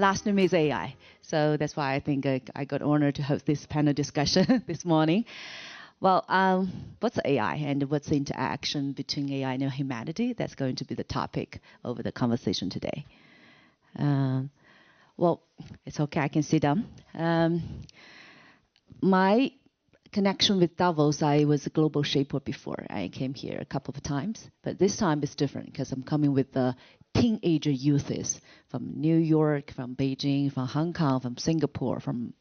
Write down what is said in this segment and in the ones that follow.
last name is AI. So that's why I think I got honored to host this panel discussion this morning. Well, what's AI and what's the interaction between AI and humanity? That's going to be the topic of the conversation today. Well, it's okay, I can sit down. My connection with Davos, I was a global shaper before. I came here a couple of times, but this time it's different because I'm coming with the teenager youths from New York, from Beijing, from Hong Kong, from Singapore, from,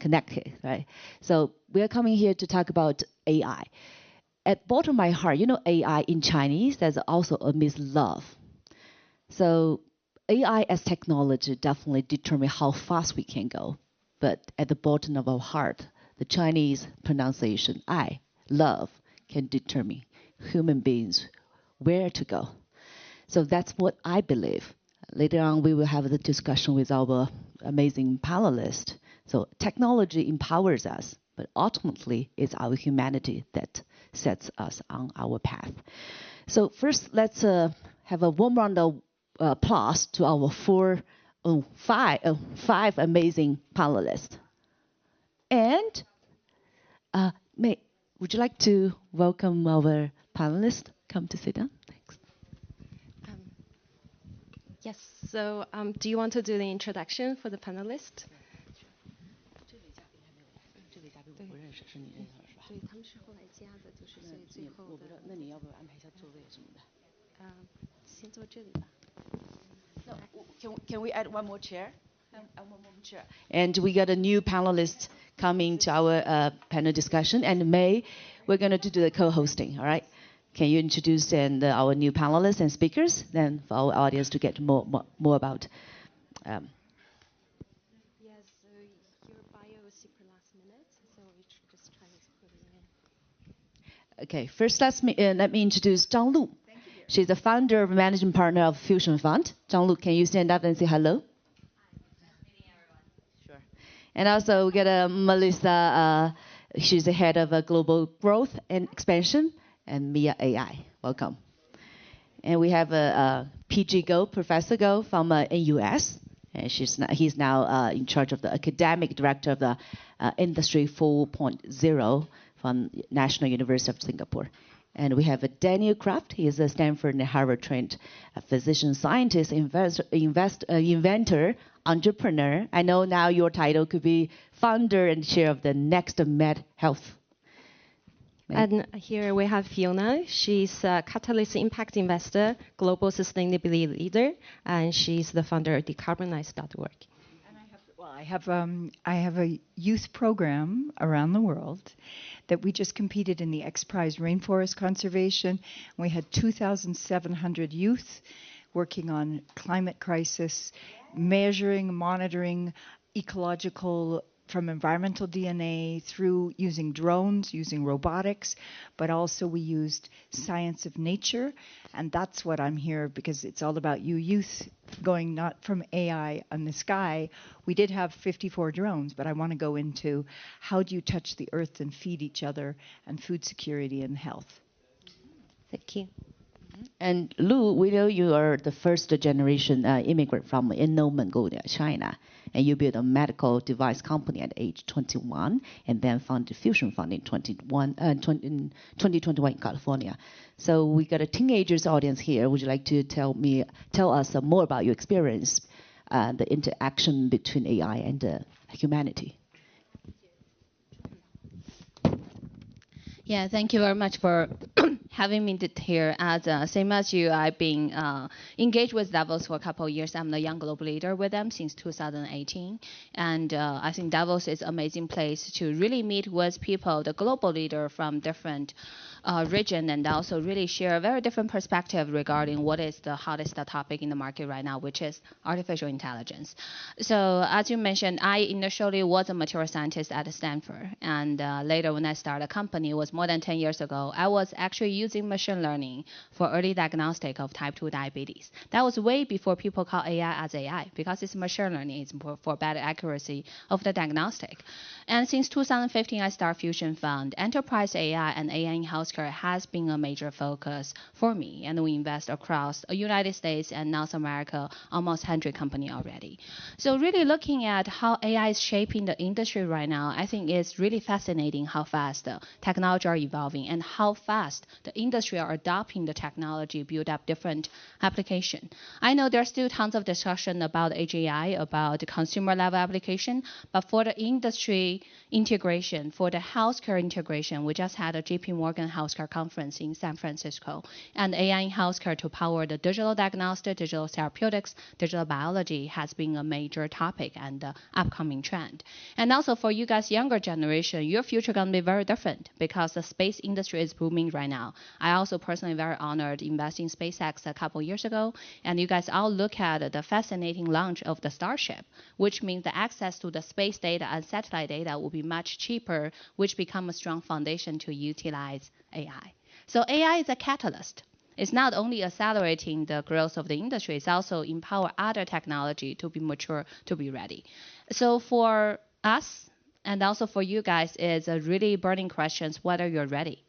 Connecticut, right? So we're coming here to talk about AI. At bottom of my heart, AI in Chinese, there's also a means love. So AI as technology definitely determine how fast we can go. But at the bottom of our heart, the Chinese pronunciation, I, love, can determine human beings where to go. So that's what I believe. Later on, we will have the discussion with our amazing panelists. So technology empowers us, but ultimately it's our humanity that sets us on our path. So first, let's have a warm round of applause to our five amazing panelists. And would you like to welcome our panelists? Come to sit down. Thanks. Yes, so do you want to do the introduction for the panelists? Can we add one more chair? And we got a new panelist coming to our panel discussion. And May, we're going to do the co-hosting, all right? Can you introduce our new panelists and speakers, then for our audience to get more about? Yes, so your bio is super last minute, so we should just try to put it in. Okay, first let me introduce Zhang Lu. She's the founder and managing partner of Fusion Fund. Zhang Lu, can you stand up and say hello? Sure. And also we got Melissa. She's the head of global growth and expansion, and Mia AI. Welcome. And we have PG Go, Professor Go from US. And he's now in charge of the academic director of the Industry 4.0 from National University of Singapore. And we have Daniel Kraft. He is a Stanford and Harvard-trained physician, scientist, inventor, entrepreneur. I know now your title could be founder and chair of the Next Med Health. And here we have Fiona. She's a catalyst impact investor, global sustainability leader, and she's the founder of decarbonize.org. And I have a youth program around the world that we just competed in the X Prize Rainforest Conservation. We had 2,700 youth working on climate crisis, measuring, monitoring ecological from environmental DNA through using drones, using robotics, but also we used science of nature. And that's what I'm here because it's all about you youth going not from AI on the sky. We did have 54 drones, but I want to go into how do you touch the earth and feed each other and food security and health. Thank you. And Lu, we know you are the first generation immigrant from Inner Mongolia, China. And you built a medical device company at age 21 and then founded Fusion Fund in 2021 in California. So we got a teenagers audience here. Would you like to tell us more about your experience, the interaction between AI and humanity? Yeah, thank you very much for having me here. Same as you, I've been engaged with Davos for a couple of years. I'm the young global leader with them since 2018. And I think Davos is an amazing place to really meet with people, the global leader from different region, and also really share a very different perspective regarding what is the hottest topic in the market right now, which is artificial intelligence. So as you mentioned, I initially was a material scientist at Stanford. And later when I started a company, it was more than 10 years ago, I was actually using machine learning for early diagnostic of type 2 diabetes. That was way before people call AI as AI, because it's machine learning. It's for better accuracy of the diagnostic. And since 2015, I started Fusion Fund. Enterprise AI and AI in healthcare has been a major focus for me, and we invest across the United States and North America, almost 100 companies already. So really looking at how AI is shaping the industry right now, I think it's really fascinating how fast the technology are evolving and how fast the industry are adopting the technology, build up different application. I know there's still tons of discussion about AGI, about the consumer level application, but for the industry integration, for the healthcare integration, we just had a JP Morgan healthcare conference in San Francisco, and AI in healthcare to power the digital diagnostic, digital therapeutics, digital biology has been a major topic and the upcoming trend. And also for you guys, younger generation, your future going to be very different because the space industry is booming right now. I also personally very honored investing in SpaceX a couple years ago, and you guys all look at the fascinating launch of the Starship, which means the access to the space data and satellite data will be much cheaper, which become a strong foundation to utilize AI. So AI is a catalyst. It's not only accelerating the growth of the industry, it's also empower other technology to be mature, to be ready. So for us, and also for you guys, is a really burning questions whether you're ready.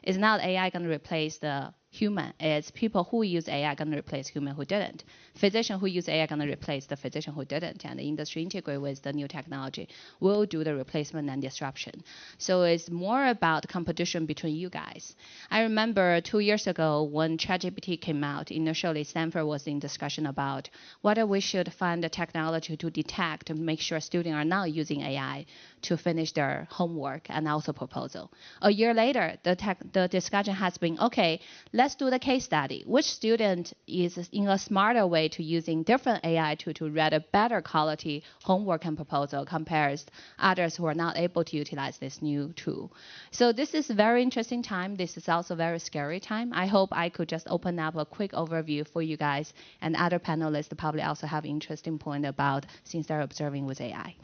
It's not AI going to replace the human. It's people who use AI going to replace human who didn't. Physician who use AI going to replace the physician who didn't. And the industry integrate with the new technology will do the replacement and disruption. So it's more about competition between you guys. I remember 2 years ago when ChatGPT came out, initially Stanford was in discussion about whether we should find a technology to detect and make sure students are not using AI to finish their homework and also proposal. A year later, the discussion has been, okay, let's do the case study. Which student is in a smarter way to using different AI to write a better quality homework and proposal compares others who are not able to utilize this new tool. So this is a very interesting time. This is also a very scary time. I hope I could just open up a quick overview for you guys, and other panelists probably also have interesting point about things they're observing with AI.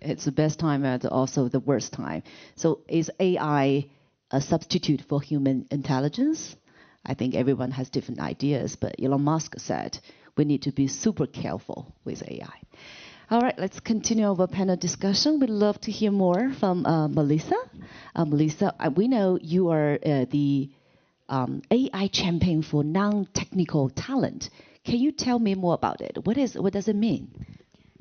It's the best time and also the worst time. So is AI a substitute for human intelligence? I think everyone has different ideas, but Elon Musk said we need to be super careful with AI. All right, let's continue our panel discussion. We'd love to hear more from Melissa. Melissa, we know you are the AI champion for non-technical talent. Can you tell me more about it? What does it mean?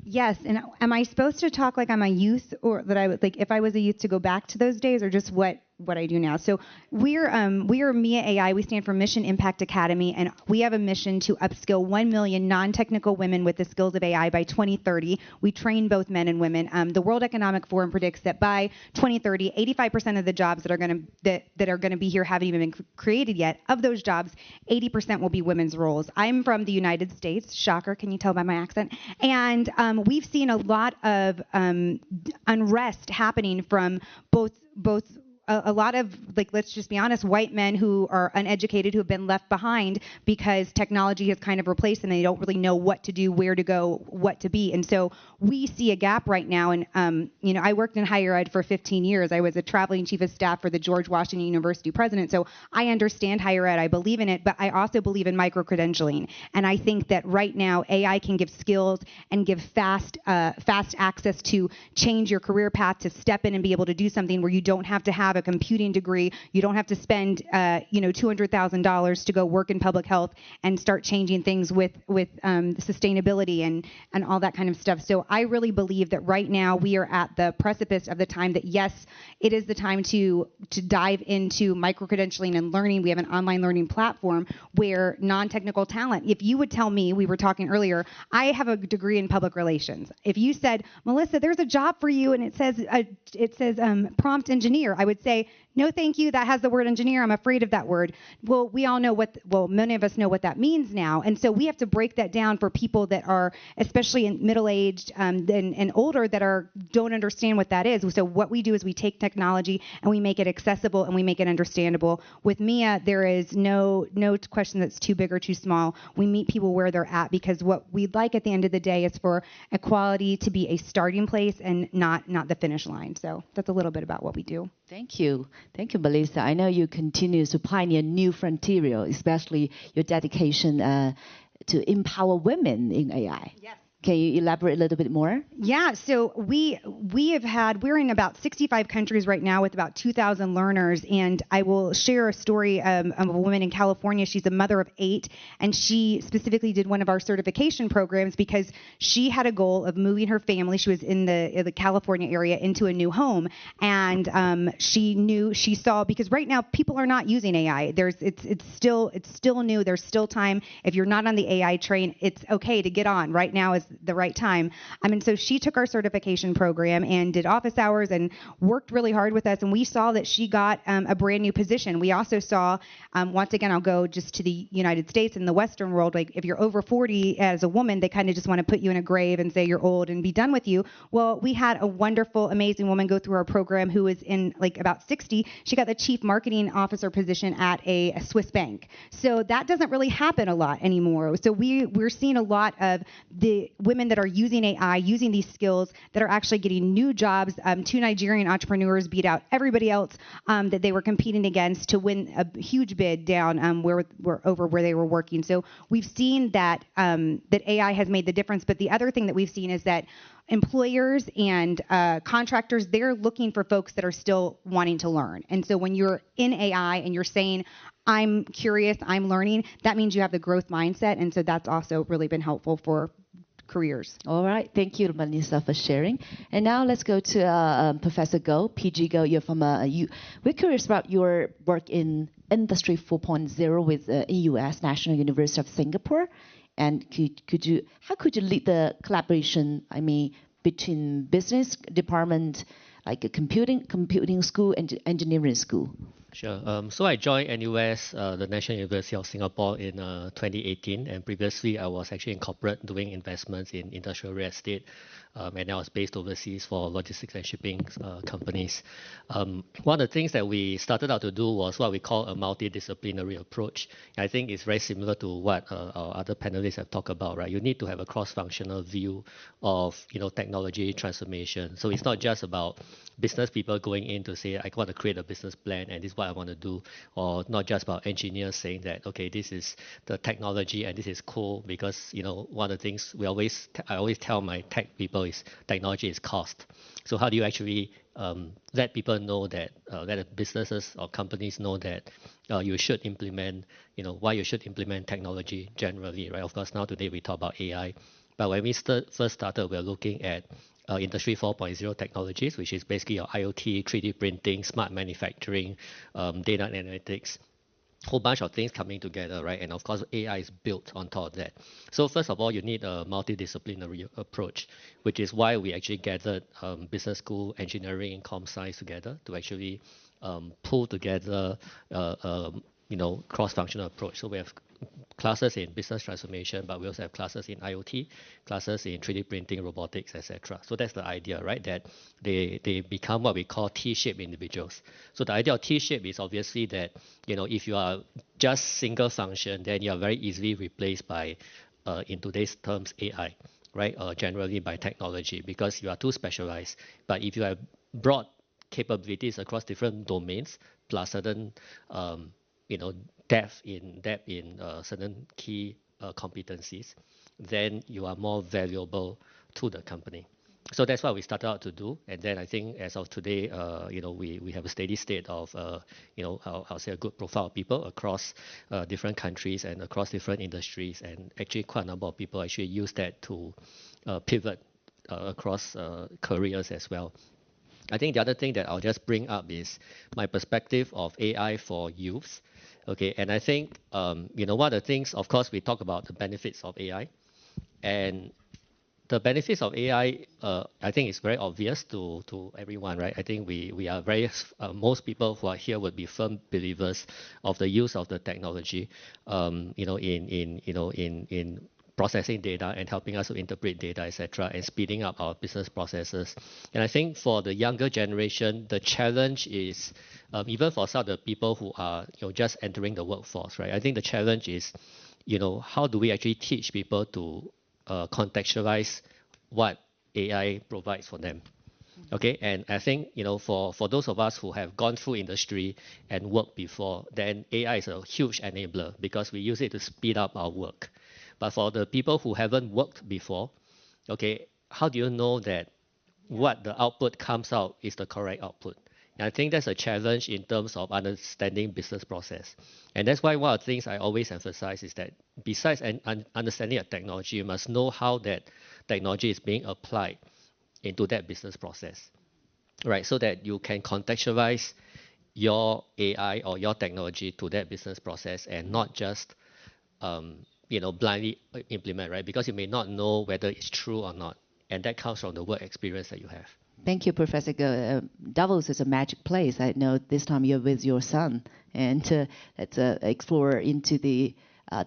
Yes, and am I supposed to talk like I'm a youth, or that I would like if I was a youth to go back to those days, or just what I do now? So we are MIA AI. We stand for Mission Impact Academy, and we have a mission to upskill 1 million non-technical women with the skills of AI by 2030. We train both men and women. The World Economic Forum predicts that by 2030, 85% of the jobs that are going to be here haven't even been created yet. Of those jobs, 80% will be women's roles. I'm from the United States. Shocker, can you tell by my accent? And we've seen a lot of unrest happening from both a lot of, like, let's just be honest, white men who are uneducated, who have been left behind because technology has kind of replaced them and they don't really know what to do, where to go, what to be. And so we see a gap right now. And, I worked in higher ed for 15 years. I was a traveling chief of staff for the George Washington University president. So I understand higher ed. I believe in it, but I also believe in micro-credentialing. And I think that right now AI can give skills and give fast access to change your career path, to step in and be able to do something where you don't have to have a computing degree. You don't have to spend, $200,000 to go work in public health and start changing things with sustainability and all that kind of stuff. So I really believe that right now we are at the precipice of the time that, yes, it is the time to dive into micro-credentialing and learning. We have an online learning platform where non-technical talent, if you would tell me, we were talking earlier, I have a degree in public relations. If you said, Melissa, there's a job for you and it says prompt engineer, I would say, no, thank you. That has the word engineer. I'm afraid of that word. Well, we all know many of us know what that means now. And so we have to break that down for people that are, especially in middle-aged and older, that don't understand what that is. So what we do is we take technology and we make it accessible and we make it understandable. With MIA, there is no question that's too big or too small. We meet people where they're at, because what we'd like at the end of the day is for equality to be a starting place and not the finish line. So that's a little bit about what we do. Thank you. Thank you, Melissa. I know you continue to pioneer new frontier, especially your dedication to empower women in AI. Yes. Can you elaborate a little bit more? Yeah, so we're in about 65 countries right now with about 2,000 learners, and I will share a story of a woman in California. She's a mother of 8, and she specifically did one of our certification programs because she had a goal of moving her family. She was in the California area into a new home, and she saw, because right now people are not using AI. It's still new. There's still time. If you're not on the AI train, it's okay to get on. Right now is the right time. So she took our certification program and did office hours and worked really hard with us. And we saw that she got a brand new position. We also saw, once again, I'll go just to the United States and the Western world. Like if you're over 40 as a woman, they kind of just want to put you in a grave and say you're old and be done with you. Well, we had a wonderful, amazing woman go through our program who was in like about 60. She got the chief marketing officer position at a Swiss bank. So that doesn't really happen a lot anymore. So we're seeing a lot of the women that are using AI, using these skills, that are actually getting new jobs. 2 Nigerian entrepreneurs beat out everybody else that they were competing against to win a huge bid down where they were working. So we've seen that AI has made the difference. But the other thing that we've seen is that employers and contractors, they're looking for folks that are still wanting to learn. And so when you're in AI and you're saying, I'm curious, I'm learning, that means you have the growth mindset. And so that's also really been helpful for careers. All right. Thank you, Melissa, for sharing. And now let's go to Professor Go, PG Go. You're from we're curious about your work in Industry 4.0 with EUS, National University of Singapore. And how could you lead the collaboration, between business department, like a computing school and engineering school? Sure. So I joined NUS, the National University of Singapore, in 2018, and previously I was actually in corporate doing investments in industrial real estate, and I was based overseas for logistics and shipping companies. One of the things that we started out to do was what we call a multidisciplinary approach. I think it's very similar to what our other panelists have talked about, right? You need to have a cross-functional view of technology transformation. So it's not just about business people going in to say, I want to create a business plan and this is what I want to do, or not just about engineers saying that, okay, this is the technology and this is cool, because one of the things I always tell my tech people is technology is cost. So how do you actually let people know that, let businesses or companies know that you should implement, why you should implement technology generally, right? Of course, now today we talk about AI, but when we first started, we were looking at Industry 4.0 technologies, which is basically your IoT, 3D printing, smart manufacturing, data analytics, whole bunch of things coming together, right? And of course, AI is built on top of that. So first of all, you need a multidisciplinary approach, which is why we actually gathered business school, engineering, and comm science together to actually pull together cross-functional approach. So we have classes in business transformation, but we also have classes in IoT, classes in 3D printing, robotics, etc. So that's the idea, right? That they become what we call T-shaped individuals. So the idea of T-shape is obviously that, if you are just single function, then you are very easily replaced by, in today's terms, AI, right? Generally by technology, because you are too specialized. But if you have broad capabilities across different domains, plus certain depth in certain key competencies, then you are more valuable to the company. So that's what we started out to do. And then I think as of today, we have a steady state of, I'll say a good profile of people across different countries and across different industries. And actually quite a number of people actually use that to pivot across careers as well. I think the other thing that I'll just bring up is my perspective of AI for youth. Okay, and I think, one of the things, of course, we talk about the benefits of AI. And the benefits of AI, I think it's very obvious to everyone, right? I think we are most people who are here would be firm believers of the use of the technology, in processing data and helping us to interpret data, etc., and speeding up our business processes. And I think for the younger generation, the challenge is, even for some of the people who are just entering the workforce, right? I think the challenge is, how do we actually teach people to contextualize what AI provides for them? Okay, and I think for those of us who have gone through industry and worked before, then AI is a huge enabler because we use it to speed up our work. But for the people who haven't worked before, okay, how do you know that what the output comes out is the correct output? And I think that's a challenge in terms of understanding business process. And that's why one of the things I always emphasize is that besides understanding a technology, you must know how that technology is being applied into that business process, right? So that you can contextualize your AI or your technology to that business process and not just blindly implement, right? Because you may not know whether it's true or not. And that comes from the work experience that you have. Thank you, Professor Go. Davos is a magic place. I know this time you're with your son, and let's explore into the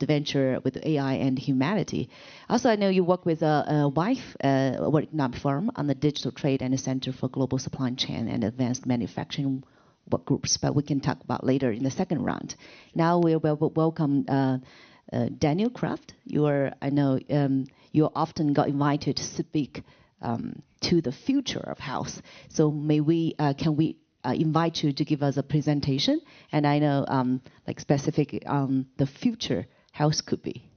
venture with AI and humanity. Also, I know you work with a wife, work firm on the digital trade and the Center for Global Supply Chain and Advanced Manufacturing work groups, but we can talk about later in the second round. Now we will welcome Daniel Kraft. I know you often got invited to speak to the future of health. So can we invite you to give us a presentation? And I know like specific on the future health could be.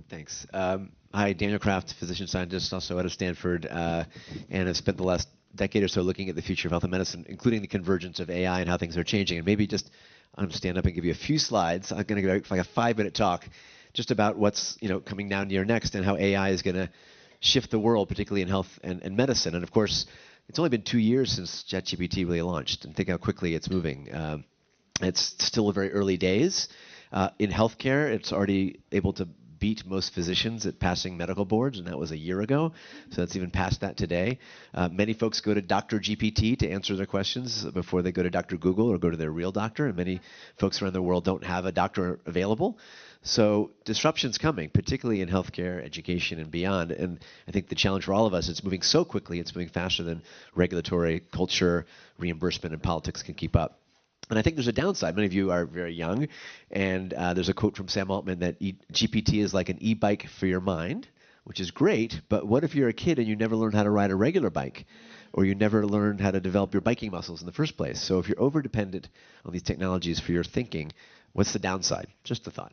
Thanks. Hi, Daniel Kraft, physician scientist, also out of Stanford, and have spent the last decade or so looking at the future of health and medicine, including the convergence of AI and how things are changing. And maybe just stand up and give you a few slides. I'm going to go like a 5-minute talk just about what's coming down near next and how AI is going to shift the world, particularly in health and medicine. And of course, it's only been 2 years since ChatGPT really launched, and think how quickly it's moving. It's still very early days. In healthcare, it's already able to beat most physicians at passing medical boards, and that was a year ago. So that's even past that today. Many folks go to Dr. GPT to answer their questions before they go to Dr. Google or go to their real doctor, and many folks around the world don't have a doctor available. So disruption's coming, particularly in healthcare, education, and beyond. And I think the challenge for all of us, it's moving so quickly, it's moving faster than regulatory, culture, reimbursement, and politics can keep up. And I think there's a downside. Many of you are very young, and there's a quote from Sam Altman that GPT is like an e-bike for your mind, which is great, but what if you're a kid and you never learned how to ride a regular bike, or you never learned how to develop your biking muscles in the first place? So if you're over-dependent on these technologies for your thinking, what's the downside? Just a thought.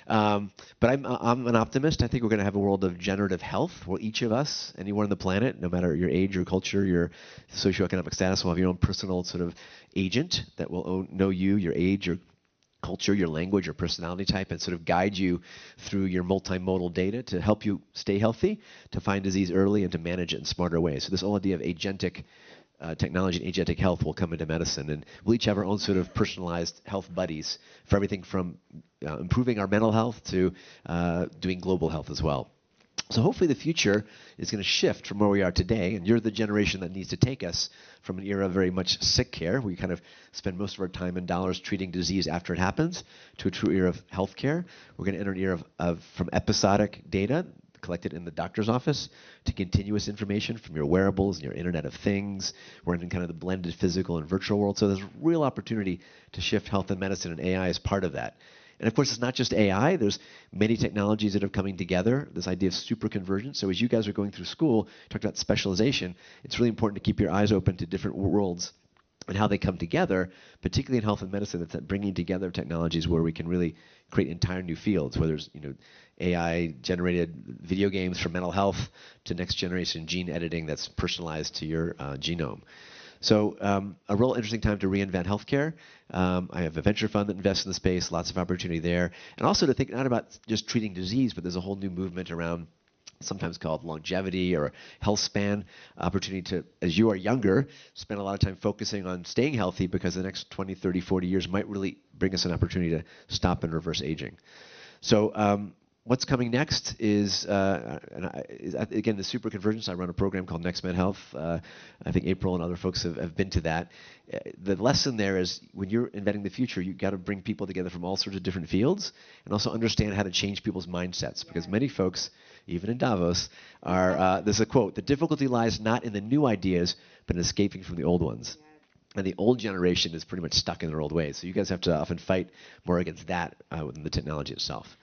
But I'm an optimist. I think we're going to have a world of generative health where each of us, anyone on the planet, no matter your age, your culture, your socioeconomic status, will have your own personal sort of agent that will know you, your age, your culture, your language, your personality type, and sort of guide you through your multimodal data to help you stay healthy, to find disease early, and to manage it in smarter ways. So this whole idea of agentic technology and agentic health will come into medicine, and we'll each have our own sort of personalized health buddies for everything from improving our mental health to doing global health as well. So hopefully the future is going to shift from where we are today, and you're the generation that needs to take us from an era of very much sick care, where we kind of spend most of our time and dollars treating disease after it happens, to a true era of healthcare. We're going to enter an era of from episodic data collected in the doctor's office to continuous information from your wearables and your Internet of Things. We're in kind of the blended physical and virtual world. So there's real opportunity to shift health and medicine, and AI is part of that. And of course, it's not just AI. There's many technologies that are coming together, this idea of superconvergence. So as you guys are going through school, talked about specialization, it's really important to keep your eyes open to different worlds and how they come together, particularly in health and medicine. It's that bringing together technologies where we can really create entire new fields, whether it's AI-generated video games for mental health to next-generation gene editing that's personalized to your genome. So a real interesting time to reinvent healthcare. I have a venture fund that invests in the space, lots of opportunity there. And also to think not about just treating disease, but there's a whole new movement around sometimes called longevity or health span, opportunity to, as you are younger, spend a lot of time focusing on staying healthy, because the next 20, 30, 40 years might really bring us an opportunity to stop and reverse aging. So what's coming next is, again, the superconvergence. I run a program called Next Med Health. I think April and other folks have been to that. The lesson there is when you're inventing the future, you've got to bring people together from all sorts of different fields and also understand how to change people's mindsets, because many folks, even in Davos, are, there's a quote, "The difficulty lies not in the new ideas, but in escaping from the old ones." And the old generation is pretty much stuck in their old ways. So you guys have to often fight more against that than the technology itself.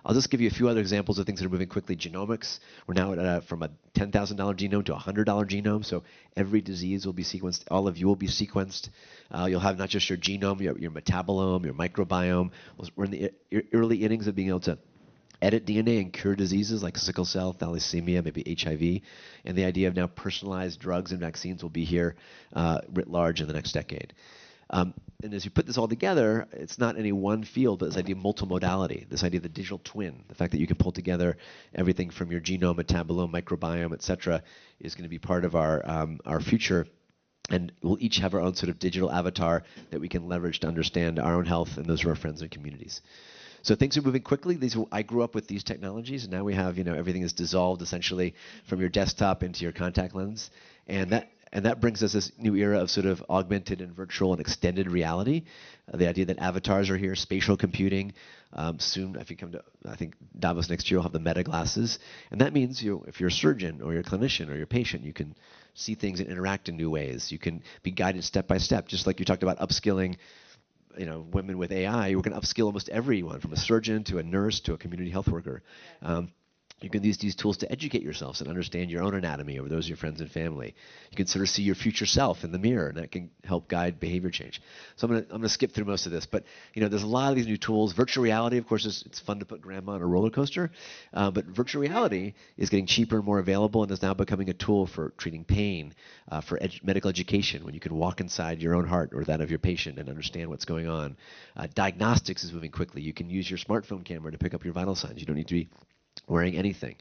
I'll just give you a few other examples of things that are moving quickly. Genomics, we're now at from a $10,000 genome to a $100 genome. So every disease will be sequenced. All of you will be sequenced. You'll have not just your genome, your metabolome, your microbiome. We're in the early innings of being able to edit DNA and cure diseases like sickle cell, thalassemia, maybe HIV. And the idea of now personalized drugs and vaccines will be here writ large in the next decade. And as you put this all together, it's not any one field, but this idea of multimodality, this idea of the digital twin, the fact that you can pull together everything from your genome, metabolome, microbiome, et cetera, is going to be part of our future. And we'll each have our own sort of digital avatar that we can leverage to understand our own health and those of our friends and communities. So things are moving quickly. I grew up with these technologies, and now we have, everything is dissolved essentially from your desktop into your contact lens. And that brings us this new era of sort of augmented and virtual and extended reality. The idea that avatars are here, spatial computing. Soon, if you come to, I think, Davos next year, you'll have the meta glasses. And that means if you're a surgeon or you're a clinician or you're a patient, you can see things and interact in new ways. You can be guided step by step, just like you talked about upskilling women with AI. We're going to upskill almost everyone, from a surgeon to a nurse to a community health worker. You can use these tools to educate yourselves and understand your own anatomy over those of your friends and family. You can sort of see your future self in the mirror, and that can help guide behavior change. So I'm going to skip through most of this, but there's a lot of these new tools. Virtual reality, of course, it's fun to put grandma on a roller coaster, but virtual reality is getting cheaper and more available, and is now becoming a tool for treating pain, for medical education, when you can walk inside your own heart or that of your patient and understand what's going on. Diagnostics is moving quickly. You can use your smartphone camera to pick up your vital signs. You don't need to be wearing anything.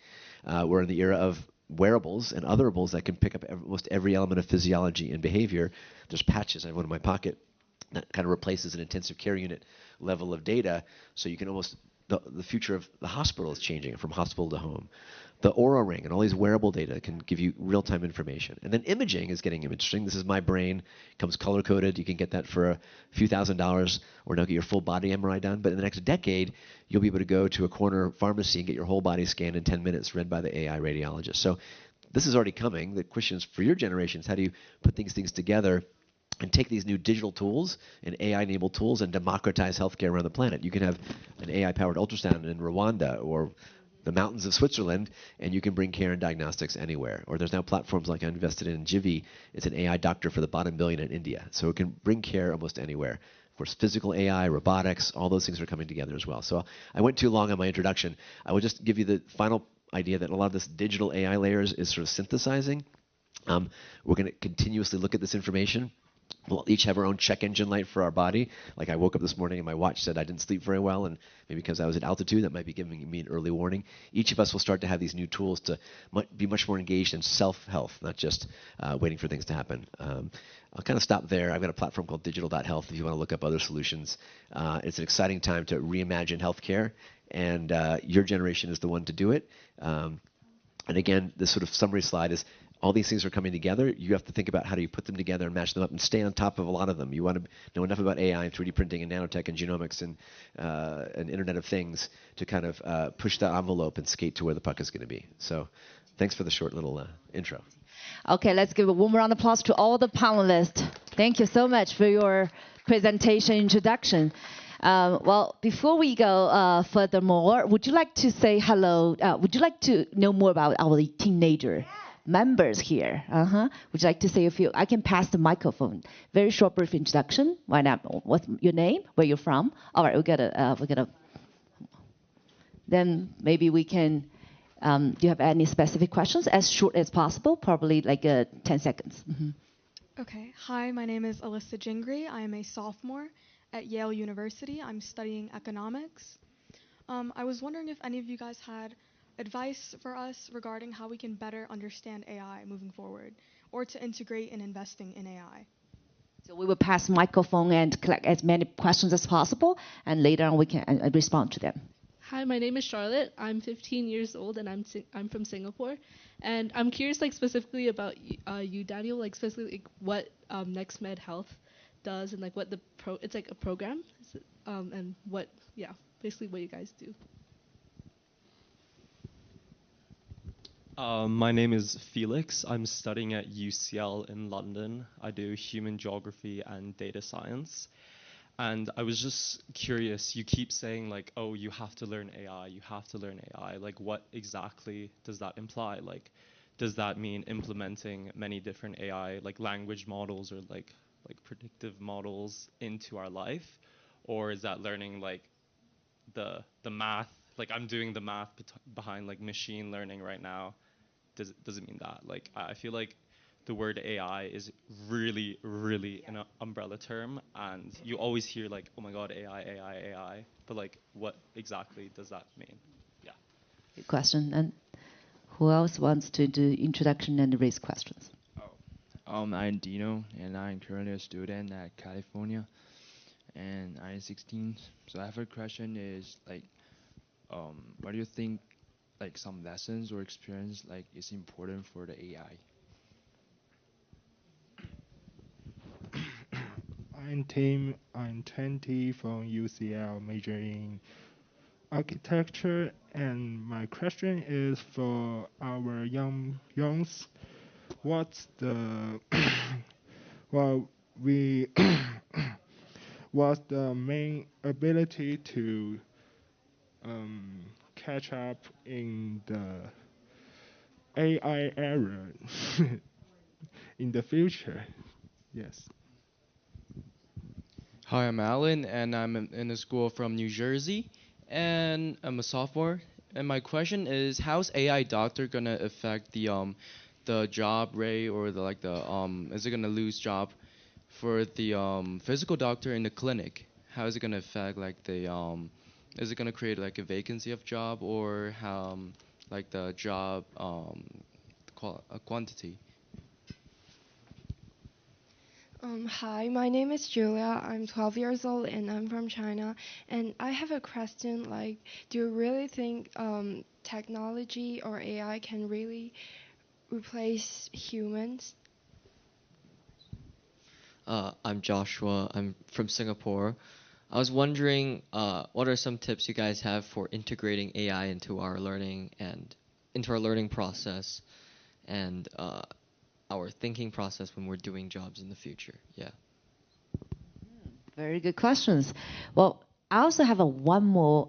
We're in the era of wearables and otherables that can pick up almost every element of physiology and behavior. There's patches. I have one in my pocket that kind of replaces an intensive care unit level of data, so you can almost, the future of the hospital is changing from hospital to home. The Oura Ring and all these wearable data can give you real-time information. And then imaging is getting interesting. This is my brain. It comes color-coded. You can get that for a few $1,000s, or now get your full body MRI done. But in the next decade, you'll be able to go to a corner pharmacy and get your whole body scanned in 10 minutes, read by the AI radiologist. So this is already coming. The question is, for your generations, how do you put things together and take these new digital tools and AI-enabled tools and democratize healthcare around the planet? You can have an AI-powered ultrasound in Rwanda or the mountains of Switzerland, and you can bring care and diagnostics anywhere. Or there's now platforms like I invested in Jivi. It's an AI doctor for the bottom billion in India. So it can bring care almost anywhere. Of course, physical AI, robotics, all those things are coming together as well. So I went too long on my introduction. I will just give you the final idea that a lot of this digital AI layers is sort of synthesizing. We're going to continuously look at this information. We'll each have our own check engine light for our body. Like I woke up this morning and my watch said I didn't sleep very well, and maybe because I was at altitude, that might be giving me an early warning. Each of us will start to have these new tools to be much more engaged in self-health, not just waiting for things to happen. I'll kind of stop there. I've got a platform called digital.health if you want to look up other solutions. It's an exciting time to reimagine healthcare, and your generation is the one to do it. And again, this sort of summary slide is, all these things are coming together. You have to think about how do you put them together and match them up and stay on top of a lot of them. You want to know enough about AI and 3D printing and nanotech and genomics and Internet of Things to kind of push the envelope and skate to where the puck is going to be. So thanks for the short little intro. Okay, let's give a warm round of applause to all the panelists. Thank you so much for your presentation introduction. Well, before we go furthermore, would you like to say hello? Would you like to know more about our teenager members here? Would you like to say a few? I can pass the microphone. Very short, brief introduction. Why not? What's your name? Where you're from? All right, we're gonna. Then maybe we can. Do you have any specific questions? As short as possible, probably like 10 seconds. Okay. Hi, my name is Alyssa Jingri. I am a sophomore at Yale University. I'm studying economics. I was wondering if any of you guys had advice for us regarding how we can better understand AI moving forward, or to integrate in investing in AI. So we will pass the microphone and collect as many questions as possible, and later on we can respond to them. Hi, my name is Charlotte. I'm 15 years old, and I'm from Singapore. And I'm curious, like, specifically about you, Daniel, like, specifically like, what NextMed Health does, and like what it's like a program, and what, basically what you guys do. My name is Felix. I'm studying at UCL in London. I do human geography and data science. And I was just curious, you keep saying like, oh, you have to learn AI, you have to learn AI. Like, what exactly does that imply? Like, does that mean implementing many different AI, like language models or like predictive models into our life? Or is that learning like the math like I'm doing the math behind like machine learning right now. Does it mean that? Like I feel like the word AI is really, really an umbrella term, and you always hear like, oh my God, AI, but like, what exactly does that mean? Yeah. Good question. And who else wants to do introduction and raise questions? I'm Dino, and I'm currently a student at California, and I'm 16. So I have a question: is like, what do you think, like some lessons or experience, like is important for the AI? I'm 20 from UCL, major in architecture, and my question is for our youngs. What's the well we what's the main ability to catch up in the AI era in the future? Yes. Hi, I'm Alan, and I'm in a school from New Jersey, and I'm a sophomore. And my question is, how's AI doctor gonna affect the job rate, or is it gonna lose job for the physical doctor in the clinic? How is it gonna affect like is it gonna create like a vacancy of job, or how like the job quantity? Hi, my name is Julia. I'm 12 years old and I'm from China. And I have a question like, do you really think technology or AI can really replace humans? I'm Joshua. I'm from Singapore. I was wondering, what are some tips you guys have for integrating AI into our learning process and our thinking process when we're doing jobs in the future? Yeah. Very good questions. Well, I also have one more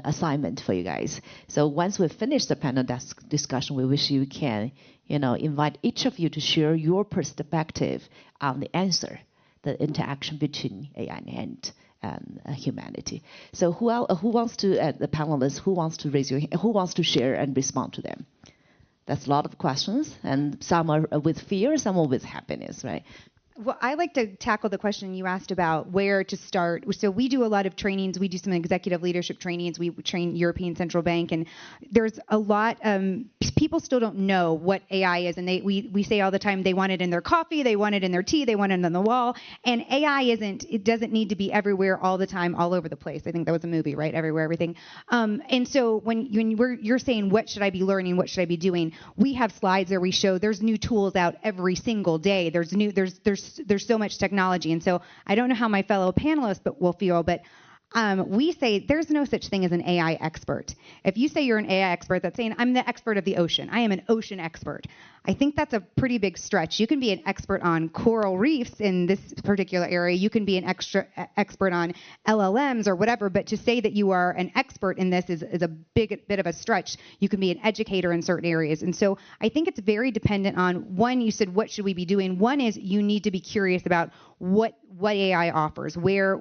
assignment for you guys. So once we finish the panel discussion, we wish you can, invite each of you to share your perspective on the answer, the interaction between AI and humanity. So who wants to, the panelists, who wants to raise your hand, who wants to share and respond to them? That's a lot of questions, and some are with fear, some are with happiness, right? Well, I like to tackle the question you asked about where to start. So we do a lot of trainings. We do some executive leadership trainings. We train European Central Bank, and there's a lot. People still don't know what AI is, and we say all the time they want it in their coffee, they want it in their tea, they want it on the wall. And AI it doesn't need to be everywhere all the time, all over the place. I think that was a movie, right? Everywhere, everything. And so when you're saying what should I be learning, what should I be doing, we have slides where we show there's new tools out every single day. There's so much technology. And so I don't know how my fellow panelists will feel, but we say there's no such thing as an AI expert. If you say you're an AI expert, that's saying I'm the expert of the ocean. I am an ocean expert. I think that's a pretty big stretch. You can be an expert on coral reefs in this particular area. You can be an expert on LLMs or whatever, but to say that you are an expert in this is a bit of a stretch. You can be an educator in certain areas. And so I think it's very dependent on, one, you said, what should we be doing? One is you need to be curious about what AI offers, where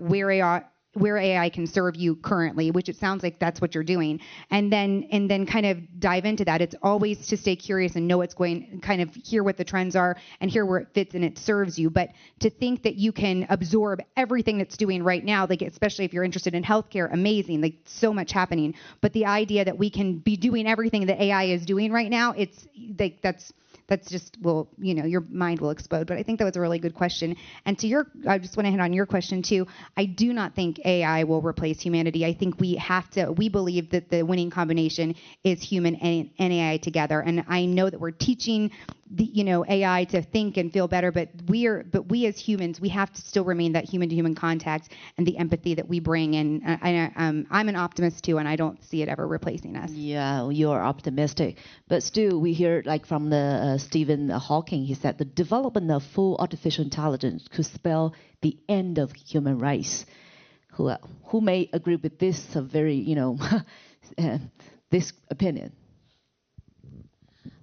AI can serve you currently, which it sounds like that's what you're doing, and then kind of dive into that. It's always to stay curious and know what's going, kind of hear what the trends are and hear where it fits and it serves you. But to think that you can absorb everything that's doing right now, like especially if you're interested in healthcare, amazing, like so much happening. But the idea that we can be doing everything that AI is doing right now, it's like that's just, well, your mind will explode. But I think that was a really good question. And I just want to hit on your question too. I do not think AI will replace humanity. I think we believe that the winning combination is human and AI together. And I know that we're teaching AI to think and feel better, but we as humans, we have to still remain that human to human contact and the empathy that we bring. And I'm an optimist too, and I don't see it ever replacing us. Yeah, you're optimistic. But still, we hear like from the Stephen Hawking, he said the development of full artificial intelligence could spell the end of human race. Who may agree with this very, this opinion?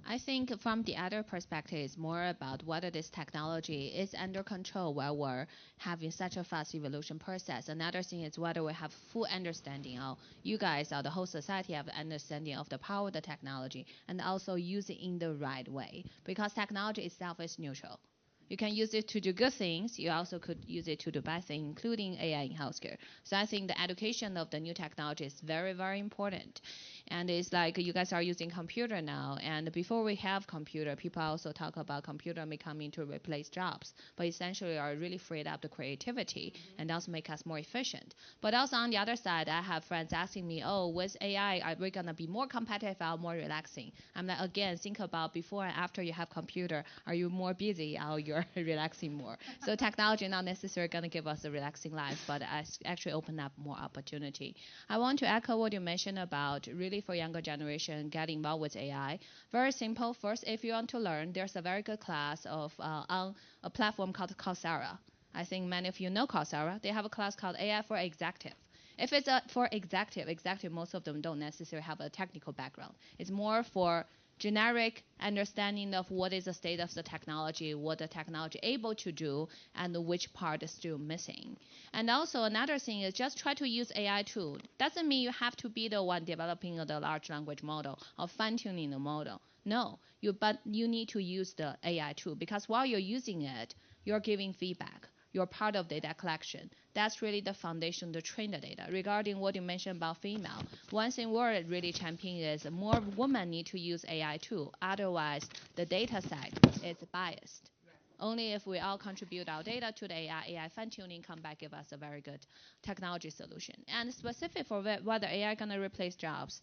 I think from the other perspective, it's more about whether this technology is under control while we're having such a fast evolution process. Another thing is whether we have full understanding of, you guys or the whole society have understanding of the power of the technology and also use it in the right way. Because technology itself is neutral. You can use it to do good things. You also could use it to do bad things, including AI in healthcare. So I think the education of the new technology is very, very important. And it's like you guys are using computer now. And before we have computer, people also talk about computer may come in to replace jobs. But essentially are really freed up the creativity and also make us more efficient. But also on the other side, I have friends asking me, oh, with AI, are we going to be more competitive or more relaxing? I'm like, again, think about before and after you have computer, are you more busy or you're relaxing more? So technology not necessarily going to give us a relaxing life, but actually open up more opportunity. I want to echo what you mentioned about really for younger generation getting involved with AI. Very simple. First, if you want to learn, there's a very good class of on a platform called Coursera. I think many of you know Coursera. They have a class called AI for Executive. If it's for executive, most of them don't necessarily have a technical background. It's more for generic understanding of what is the state of the technology, what the technology able to do, and which part is still missing. And also another thing is just try to use AI tool. Doesn't mean you have to be the one developing the large language model or fine-tuning the model. No, but you need to use the AI tool because while you're using it, you're giving feedback. You're part of data collection. That's really the foundation to train the data. Regarding what you mentioned about female, one thing we're really championing is more women need to use AI too. Otherwise, the data set is biased. Only if we all contribute our data to the AI fine-tuning come back give us a very good technology solution. And specific for whether AI going to replace jobs,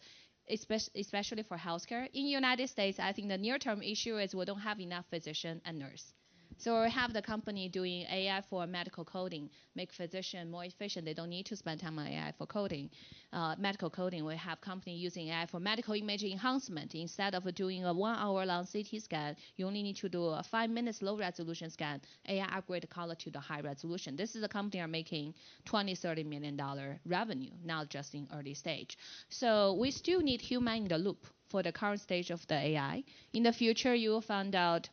especially for healthcare. In the United States, I think the near-term issue is we don't have enough physician and nurse. So we have the company doing AI for medical coding, make physician more efficient. They don't need to spend time on AI for coding. Medical coding, we have company using AI for medical image enhancement. Instead of doing a 1 hour long CT scan, you only need to do a 5 minutes low resolution scan. AI upgrade the color to the high resolution. This is a company are making $20-30 million revenue, not just in early stage. So we still need human in the loop for the current stage of the AI. In the future, you will find out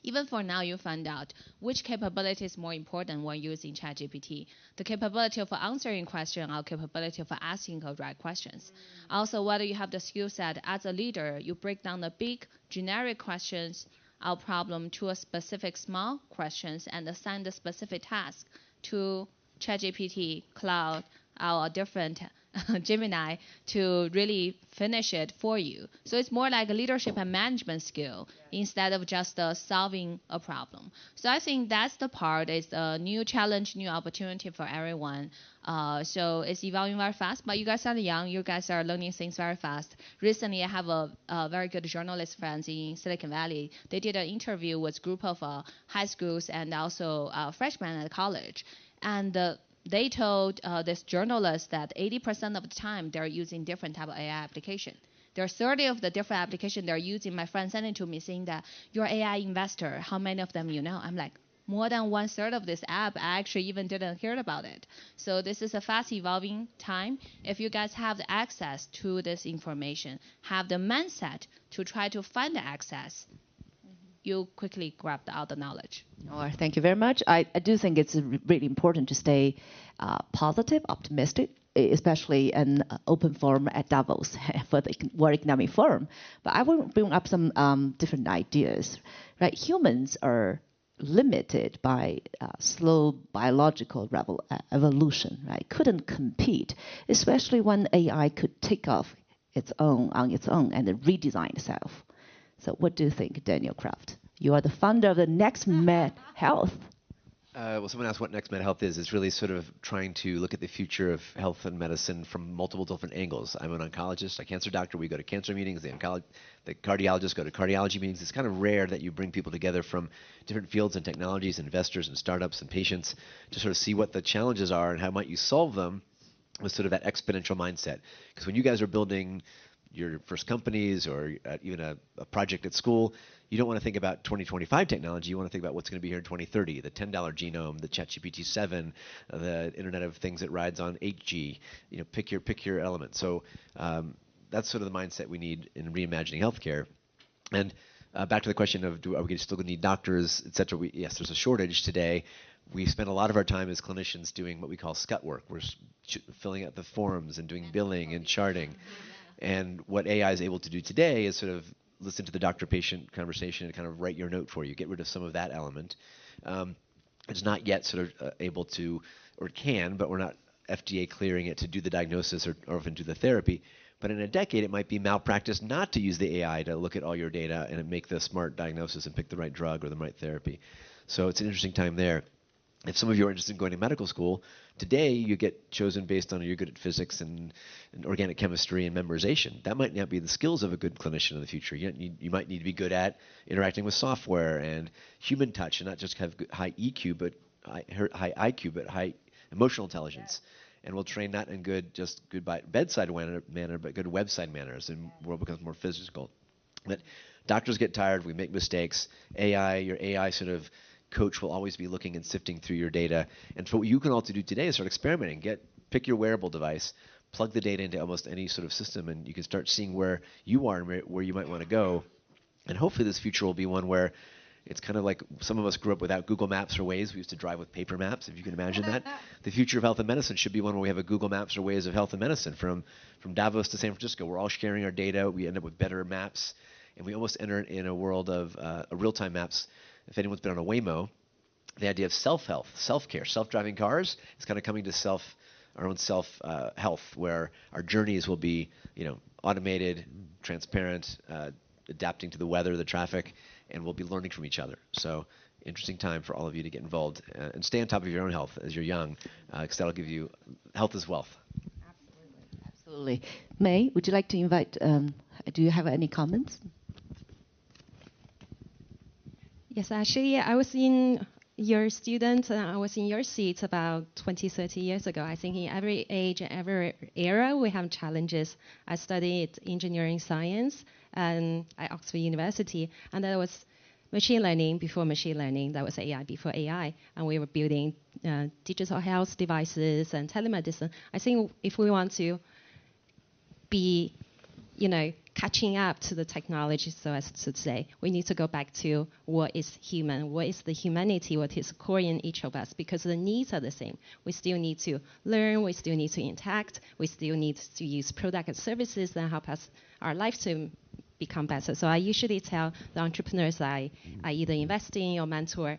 even for now, you find out which capability is more important when using ChatGPT. The capability of answering questions or capability of asking the right questions. Also, whether you have the skill set as a leader, you break down the big generic questions or problem to a specific small questions and assign the specific task to ChatGPT, Cloud, or different Gemini to really finish it for you. So it's more like a leadership and management skill instead of just solving a problem. So I think that's the part. It's a new challenge, new opportunity for everyone. So it's evolving very fast, but you guys are young. You guys are learning things very fast. Recently, I have a very good journalist friends in Silicon Valley. They did an interview with a group of high schools and also freshmen at college. And they told this journalist that 80% of the time they're using different type of AI application. There are 30 of the different applications they're using. My friend sent it to me saying that you're AI investor. How many of them you know? I'm like, more than 1/3 of this app, I actually even didn't hear about it. So this is a fast evolving time. If you guys have the access to this information, have the mindset to try to find the access, you quickly grab all the knowledge. Oh, thank you very much. I do think it's really important to stay positive, optimistic, especially an open forum at Davos for the World Economic Forum. But I will bring up some different ideas. Right? Humans are limited by slow biological evolution. Right? Couldn't compete, especially when AI could take off on its own and redesign itself. So what do you think, Daniel Kraft? You are the founder of the Next Med Health. Well, someone asked what Next Med Health is. It's really sort of trying to look at the future of health and medicine from multiple different angles. I'm an oncologist, a cancer doctor. We go to cancer meetings. The cardiologists go to cardiology meetings. It's kind of rare that you bring people together from different fields and technologies, investors and startups and patients to sort of see what the challenges are and how might you solve them with sort of that exponential mindset. Because when you guys are building your first companies or even a project at school, you don't want to think about 2025 technology. You want to think about what's going to be here in 2030, the $10 genome, the ChatGPT 7, the Internet of Things that rides on 8G. You know, pick your element. So that's sort of the mindset we need in reimagining healthcare. And back to the question of are we still going to need doctors, et cetera? Yes, there's a shortage today. We spend a lot of our time as clinicians doing what we call scut work. We're filling out the forms and doing billing and charting. And what AI is able to do today is sort of listen to the doctor-patient conversation and kind of write your note for you, get rid of some of that element. It's not yet sort of able to, or it can, but we're not FDA clearing it to do the diagnosis or even do the therapy. But in a decade, it might be malpractice not to use the AI to look at all your data and make the smart diagnosis and pick the right drug or the right therapy. So it's an interesting time there. If some of you are interested in going to medical school, today you get chosen based on you're good at physics and organic chemistry and memorization. That might not be the skills of a good clinician in the future. You might need to be good at interacting with software and human touch, and not just have high EQ, but high IQ, but high emotional intelligence. And we'll train not in good bedside manner, but good website manners, and the world becomes more physical. But doctors get tired. We make mistakes. Your AI sort of coach will always be looking and sifting through your data. And so what you can also do today is start experimenting. Pick your wearable device, plug the data into almost any sort of system, and you can start seeing where you are and where you might want to go. And hopefully this future will be one where it's kind of like some of us grew up without Google Maps or Waze. We used to drive with paper maps, if you can imagine that. The future of health and medicine should be one where we have a Google Maps or Waze of health and medicine. From Davos to San Francisco, we're all sharing our data. We end up with better maps, and we almost enter in a world of real-time maps. If anyone's been on a Waymo, the idea of self-health, self-care, self-driving cars is kind of coming to our own self-health, where our journeys will be, automated, transparent, adapting to the weather, the traffic, and we'll be learning from each other. So interesting time for all of you to get involved and stay on top of your own health as you're young, because that'll give you health is wealth. Absolutely. May, would you like to invite, do you have any comments? Yes, actually, I was in your student, I was in your seats about 20, 30 years ago. I think in every age and every era, we have challenges. I studied engineering science at Oxford University, and that was machine learning before machine learning. That was AI before AI, and we were building digital health devices and telemedicine. I think if we want to be, catching up to the technology, so as to say, we need to go back to what is human, what is the humanity, what is core in each of us, because the needs are the same. We still need to learn, we still need to interact, we still need to use products and services that help us, our life to become better. So I usually tell the entrepreneurs I either invest in or mentor,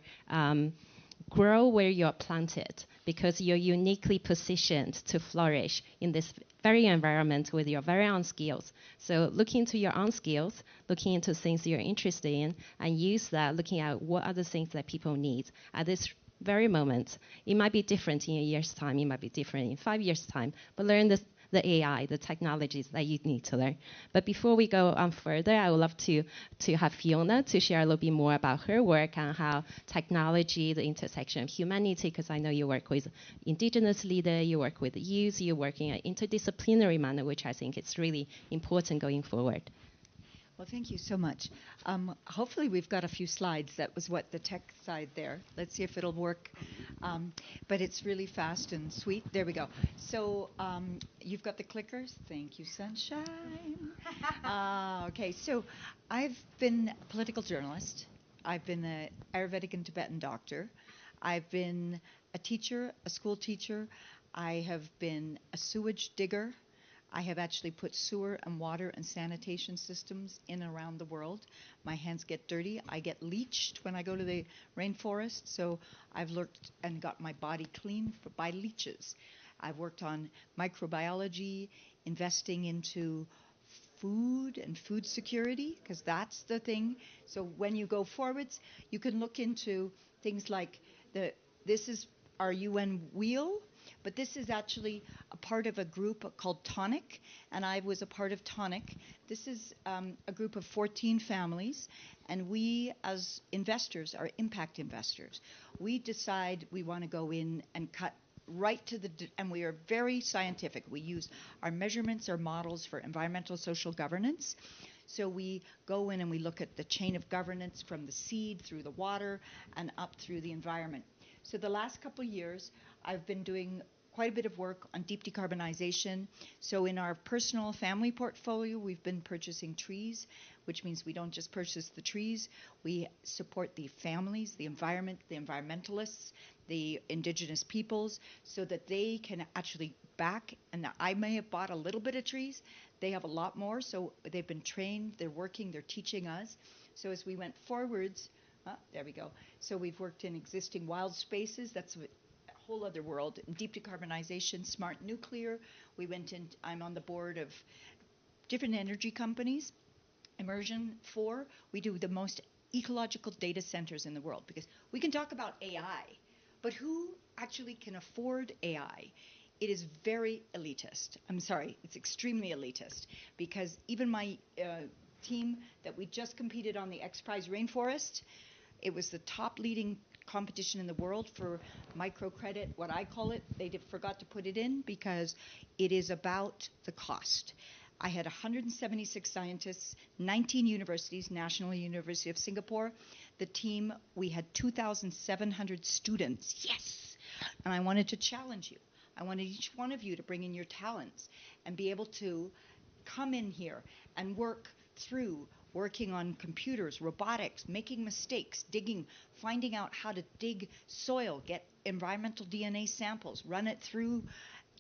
grow where you're planted, because you're uniquely positioned to flourish in this very environment with your very own skills. So look into your own skills, looking into things you're interested in, and use that, looking at what are the things that people need at this very moment. It might be different in a year's time, it might be different in 5 years' time, but learn the AI, the technologies that you need to learn. But before we go on further, I would love to have Fiona to share a little bit more about her work and how technology, the intersection of humanity, because I know you work with indigenous leaders, you work with youth, you work in an interdisciplinary manner, which I think is really important going forward. Well, thank you so much. Hopefully we've got a few slides. That was what the tech side there. Let's see if it'll work. But it's really fast and sweet. There we go. So you've got the clickers. Thank you, sunshine. Okay, so I've been a political journalist. I've been an Ayurvedic and Tibetan doctor. I've been a teacher, a school teacher. I have been a sewage digger. I have actually put sewer and water and sanitation systems in and around the world. My hands get dirty. I get leached when I go to the rainforest. So I've looked and got my body clean by leeches. I've worked on microbiology, investing into food and food security, because that's the thing. So when you go forwards, you can look into things like this is our UN wheel. But this is actually a part of a group called Tonic, and I was a part of Tonic. This is a group of 14 families, and we as investors are impact investors. We decide we want to go in and cut right to and we are very scientific. We use our measurements, our models for environmental social governance. So we go in and we look at the chain of governance from the seed through the water and up through the environment. So the last couple of years, I've been doing quite a bit of work on deep decarbonization. So in our personal family portfolio, we've been purchasing trees, which means we don't just purchase the trees, we support the families, the environment, the environmentalists, the indigenous peoples, so that they can actually back, and I may have bought a little bit of trees, they have a lot more, so they've been trained, they're working, they're teaching us. So as we went forwards, there we go. So we've worked in existing wild spaces, that's a whole other world, deep decarbonization, smart nuclear. We went in, I'm on the board of different energy companies. Immersion 4, we do the most ecological data centers in the world, because we can talk about AI, but who actually can afford AI? It is very elitist. I'm sorry, it's extremely elitist, because even my team that we just competed on the X Prize Rainforest, it was the top leading competition in the world for microcredit, what I call it. They forgot to put it in because it is about the cost. I had 176 scientists, 19 universities, National University of Singapore. The team, we had 2,700 students. Yes! And I wanted to challenge you. I wanted each one of you to bring in your talents and be able to come in here and work through working on computers, robotics, making mistakes, digging, finding out how to dig soil, get environmental DNA samples, run it through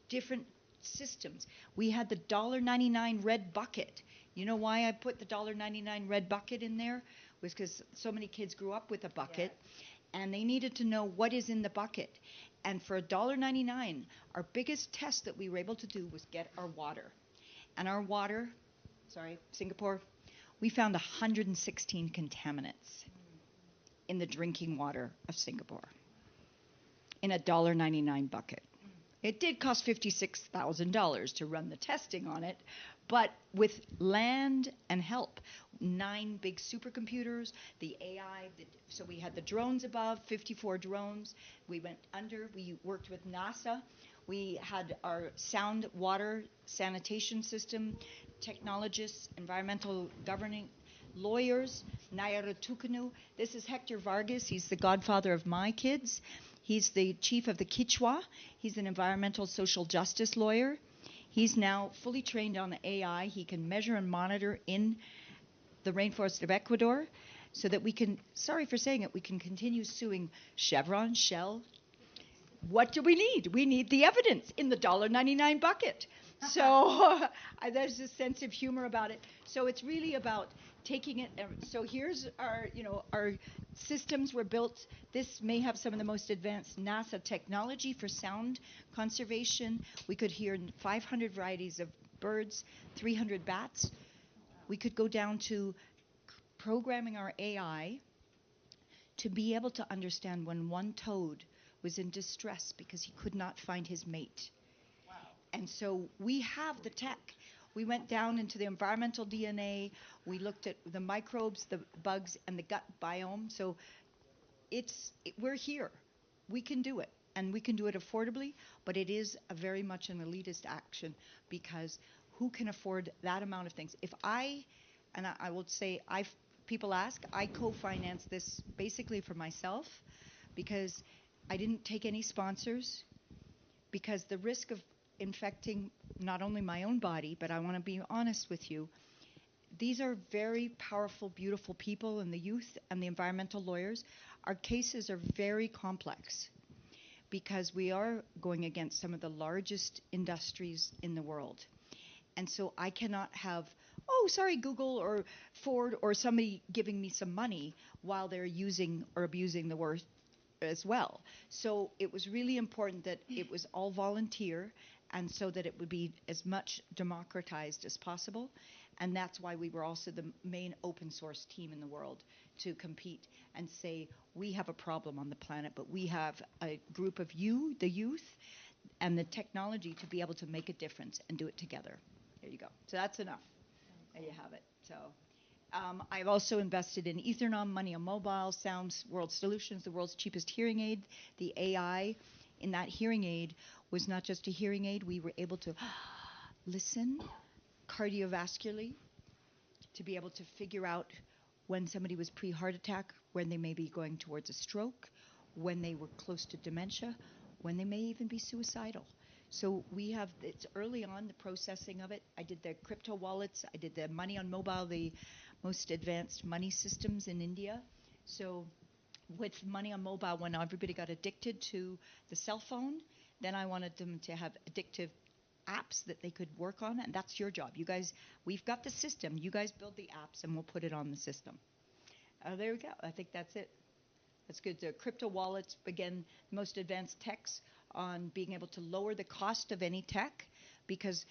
different systems. We had the $1.99 red bucket. You know why I put the $1.99 red bucket in there? Was because so many kids grew up with a bucket, and they needed to know what is in the bucket. And for $1.99, our biggest test that we were able to do was get our water. And our water, Singapore, we found 116 contaminants in the drinking water of Singapore in a $1.99 bucket. It did cost $56,000 to run the testing on it, but with land and help, 9 big supercomputers, the AI, so we had the drones above, 54 drones. We went under, we worked with NASA. We had our sound water sanitation system, technologists, environmental governing lawyers, Nayara Tukanu. This is Hector Vargas. He's the godfather of my kids. He's the chief of the Kichwa. He's an environmental social justice lawyer. He's now fully trained on the AI. He can measure and monitor in the rainforest of Ecuador so that we can, sorry for saying it, we can continue suing Chevron, Shell. What do we need? We need the evidence in the $1.99 bucket. So there's this sense of humor about it. So it's really about taking it. So here's our systems were built. This may have some of the most advanced NASA technology for sound conservation. We could hear 500 varieties of birds, 300 bats. We could go down to programming our AI to be able to understand when one toad was in distress because he could not find his mate. Wow. And so we have the tech. We went down into the environmental DNA. We looked at the microbes, the bugs, and the gut biome. So we're here. We can do it. And we can do it affordably, but it is very much an elitist action because who can afford that amount of things? If I will say, people ask, I co-finance this basically for myself because I didn't take any sponsors, because the risk of infecting not only my own body, but I want to be honest with you, these are very powerful, beautiful people, and the youth and the environmental lawyers. Our cases are very complex because we are going against some of the largest industries in the world. And so I cannot have, Google or Ford or somebody giving me some money while they're using or abusing the word as well. So it was really important that it was all volunteer, and so that it would be as much democratized as possible. And that's why we were also the main open source team in the world to compete and say, we have a problem on the planet, but we have a group of you, the youth, and the technology to be able to make a difference and do it together. There you go. So that's enough. There you have it. So I've also invested in Ethernom, Money on Mobile, Sounds World Solutions, the world's cheapest hearing aid. The AI in that hearing aid was not just a hearing aid. We were able to listen cardiovascularly to be able to figure out when somebody was pre-heart attack, when they may be going towards a stroke, when they were close to dementia, when they may even be suicidal. So we have, it's early on, the processing of it. I did the crypto wallets. I did the money on mobile, the most advanced money systems in India. So with money on mobile, when everybody got addicted to the cell phone, then I wanted them to have addictive apps that they could work on. And that's your job. You guys, we've got the system. You guys build the apps and we'll put it on the system. There we go. I think that's it. That's good. The crypto wallets, again, most advanced techs on being able to lower the cost of any tech, because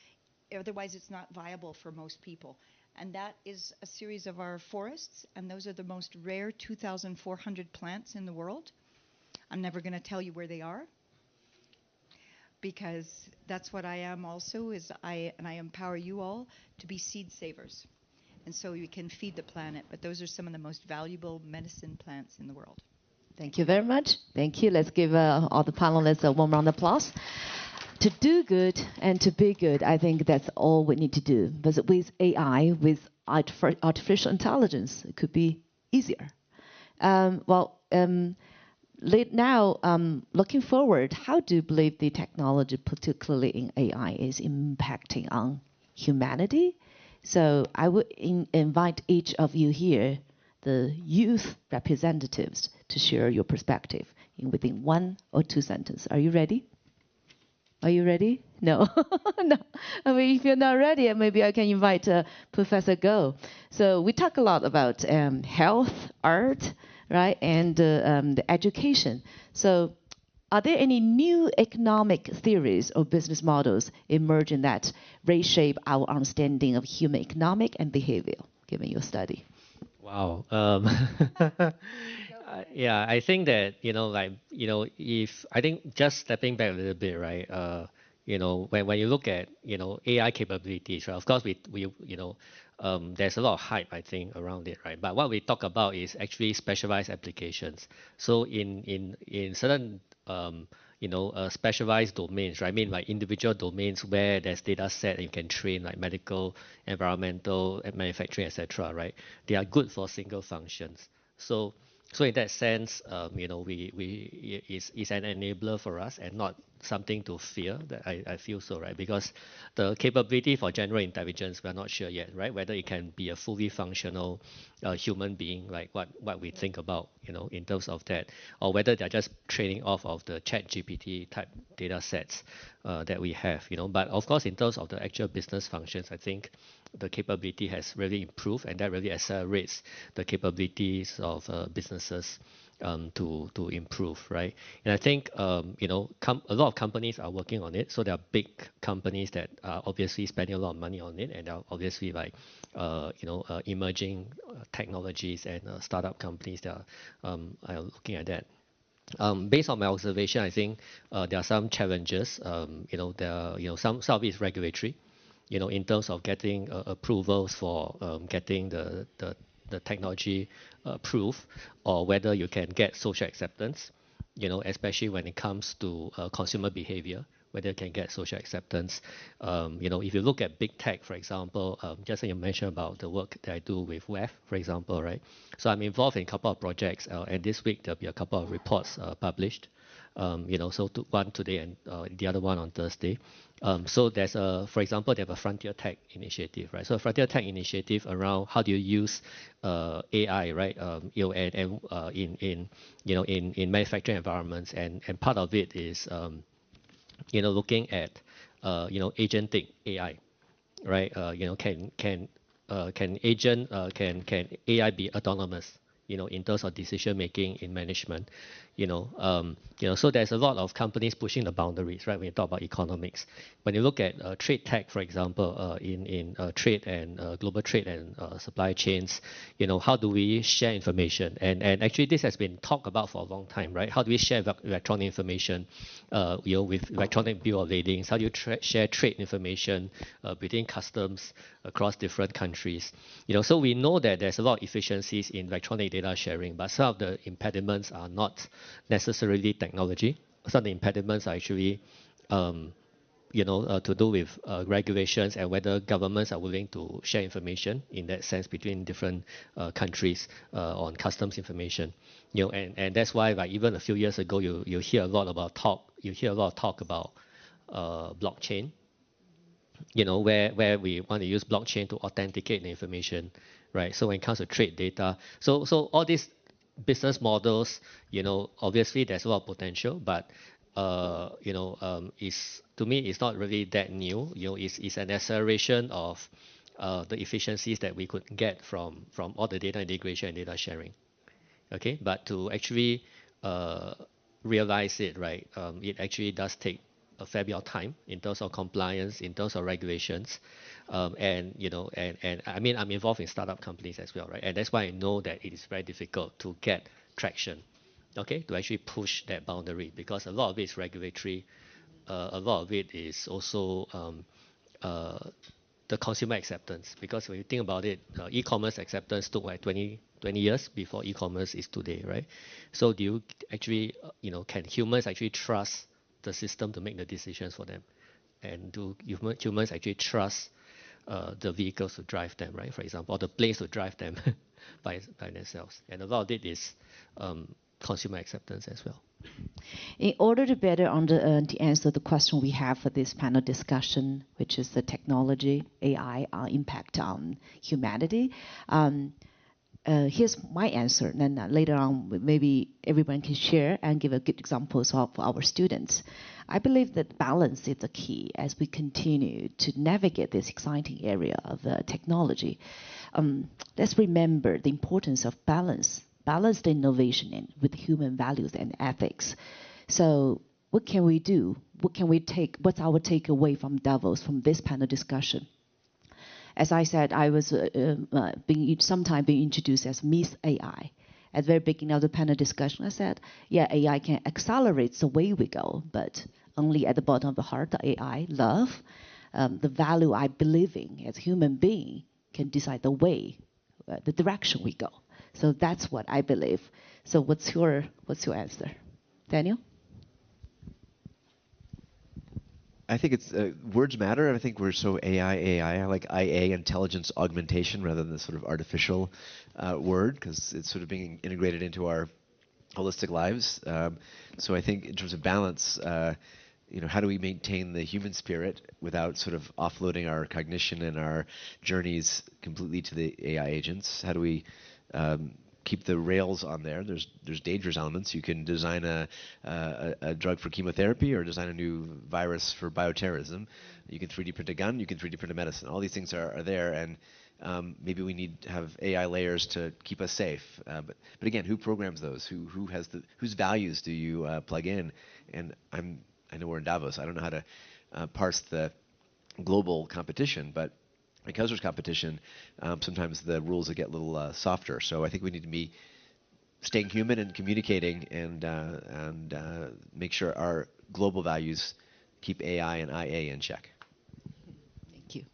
otherwise it's not viable for most people. And that is a series of our forests, and those are the most rare 2,400 plants in the world. I'm never going to tell you where they are, because that's what I am also, is I empower you all to be seed savers. And so you can feed the planet, but those are some of the most valuable medicine plants in the world. Thank you very much. Thank you. Let's give all the panelists a warm round of applause. To do good and to be good, I think that's all we need to do. But with AI, with artificial intelligence, it could be easier. Now, looking forward, how do you believe the technology, particularly in AI, is impacting on humanity? So I would invite each of you here, the youth representatives, to share your perspective in within 1 or 2 sentences. Are you ready? Are you ready? No. No. I mean, if you're not ready, maybe I can invite Professor Go. So we talk a lot about health, art, right, and the education. So are there any new economic theories or business models emerging that reshape our understanding of human economic and behavior, given your study? Wow. Yeah, I think that, if I think just stepping back a little bit, right? When you look at, AI capabilities, right? Of course, there's a lot of hype, I think, around it, right? But what we talk about is actually specialized applications. So in certain, specialized domains, right? I mean, like individual domains where there's data set and you can train, like medical, environmental, and manufacturing, etc., right? They are good for single functions. So in that sense, it's an enabler for us and not something to fear. That I feel so, right? Because the capability for general intelligence, we're not sure yet, right? Whether it can be a fully functional human being, like what we think about, in terms of that, or whether they're just training off of the ChatGPT type data sets that we have, But of course, in terms of the actual business functions, I think the capability has really improved, and that really accelerates the capabilities of businesses to improve, right? And I think a lot of companies are working on it. So there are big companies that are obviously spending a lot of money on it, and there are obviously like emerging technologies and startup companies that are looking at that. Based on my observation, I think there are some challenges. Some of it is regulatory. In terms of getting approvals for getting the technology approved, or whether you can get social acceptance, especially when it comes to consumer behavior, whether you can get social acceptance. If you look at big tech, for example, just like you mentioned about the work that I do with WEF, for example, right? So I'm involved in a couple of projects, and this week there'll be a couple of reports published. One today and the other one on Thursday. So there's for example, they have a Frontier Tech initiative, right? So a Frontier Tech initiative around how do you use AI, right? In manufacturing environments, and part of it is looking at agentic AI, right? Can AI be autonomous? In terms of decision making in management, so there's a lot of companies pushing the boundaries, right? When you talk about economics, when you look at trade tech, for example, in trade and global trade and supply chains, how do we share information? And actually, this has been talked about for a long time, right? How do we share electronic information, with electronic bill of ladings? How do you share trade information between customs across different countries? So we know that there's a lot of efficiencies in electronic data sharing, but some of the impediments are not necessarily technology. Some of the impediments are actually to do with regulations and whether governments are willing to share information in that sense between different countries on customs information. And that's why, like, even a few years ago, you hear a lot of talk about blockchain, you know, where we want to use blockchain to authenticate the information, right? So when it comes to trade data, so all these business models, you know, obviously there's a lot of potential, but you know, is to me it's not really that new. You know, it's an acceleration of the efficiencies that we could get from all the data integration and data sharing. Okay, but to actually realize it, right, it actually does take a fair bit of time in terms of compliance, in terms of regulations, and you know, and I mean, I'm involved in startup companies as well, right? And that's why I know that it is very difficult to get traction, okay, to actually push that boundary, because a lot of it is regulatory, a lot of it is also the consumer acceptance. Because when you think about it, e-commerce acceptance took like 20 years before e-commerce is today, right? So do you actually, you know, can humans actually trust the system to make the decisions for them? And do humans actually trust the vehicles to drive them, right? For example, or the planes to drive them by themselves. And a lot of it is consumer acceptance as well. In order to better to answer the question we have for this panel discussion, which is the technology, AI, impact on humanity, here's my answer. And then later on, maybe everyone can share and give a good examples of our students. I believe that balance is the key as we continue to navigate this exciting area of technology. Let's remember the importance of balance. Balanced innovation with human values and ethics. So what can we do? What can we take? What's our takeaway from Davos, from this panel discussion? As I said, I was sometimes being introduced as Miss AI. At the very beginning of the panel discussion, I said, yeah, AI can accelerate the way we go, but only at the bottom of the heart, the AI, love, the value I believe in as a human being can decide the way, the direction we go. So that's what I believe. So what's your answer, Daniel? I think it's words matter. I think we're so AI. I like IA, intelligence augmentation, rather than the sort of artificial word, because it's sort of being integrated into our holistic lives. So I think in terms of balance, you know, how do we maintain the human spirit without sort of offloading our cognition and our journeys completely to the AI agents? How do we keep the rails on there? There's dangerous elements. You can design a drug for chemotherapy or design a new virus for bioterrorism. You can 3D print a gun. You can 3D print a medicine. All these things are there, and maybe we need to have AI layers to keep us safe. But again, who programs those? Whose values do you plug in? And I know we're in Davos. I don't know how to parse the global competition, but because there's competition, sometimes the rules get a little softer. So I think we need to be staying human and communicating and make sure our global values keep AI and IA in check. Thank you.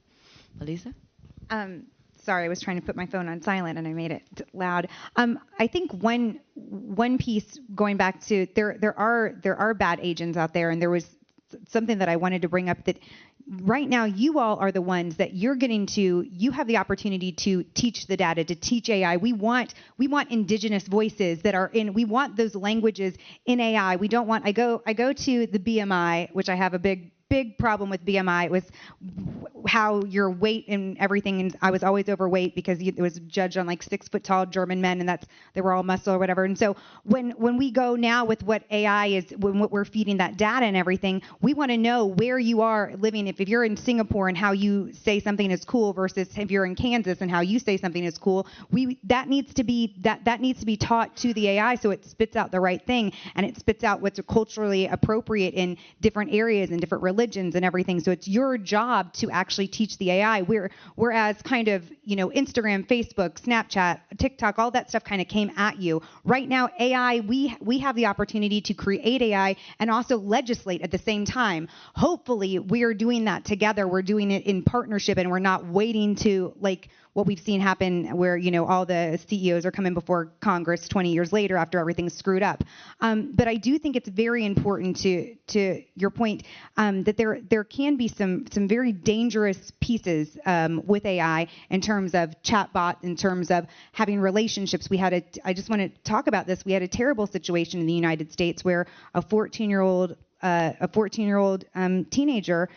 Melissa? Sorry, I was trying to put my phone on silent and I made it loud. I think one piece, going back to there are bad agents out there, and there was something that I wanted to bring up, that right now you all are the ones that you have the opportunity to teach the data, to teach AI. We want indigenous voices that are in, we want those languages in AI. We don't want, I go to the BMI, which I have a big problem with BMI. It was how your weight and everything, and I was always overweight because it was judged on like 6 foot tall German men, and they were all muscle or whatever. And so when we go now with what AI is, what we're feeding that data and everything, we want to know where you are living. If you're in Singapore and how you say something is cool versus if you're in Kansas and how you say something is cool, that needs to be taught to the AI so it spits out the right thing, and it spits out what's culturally appropriate in different areas and different religions and everything. So it's your job to actually teach the AI. Whereas kind of, Instagram, Facebook, Snapchat, TikTok, all that stuff kind of came at you. Right now, AI, we have the opportunity to create AI and also legislate at the same time. Hopefully, we are doing that together. We're doing it in partnership, and we're not waiting to, like what we've seen happen where, all the CEOs are coming before Congress 20 years later after everything's screwed up. But I do think it's very important to your point that there can be some very dangerous pieces with AI in terms of chatbot, in terms of having relationships. I just want to talk about this. We had a terrible situation in the United States where a 14-year-old a 14-year-old teenager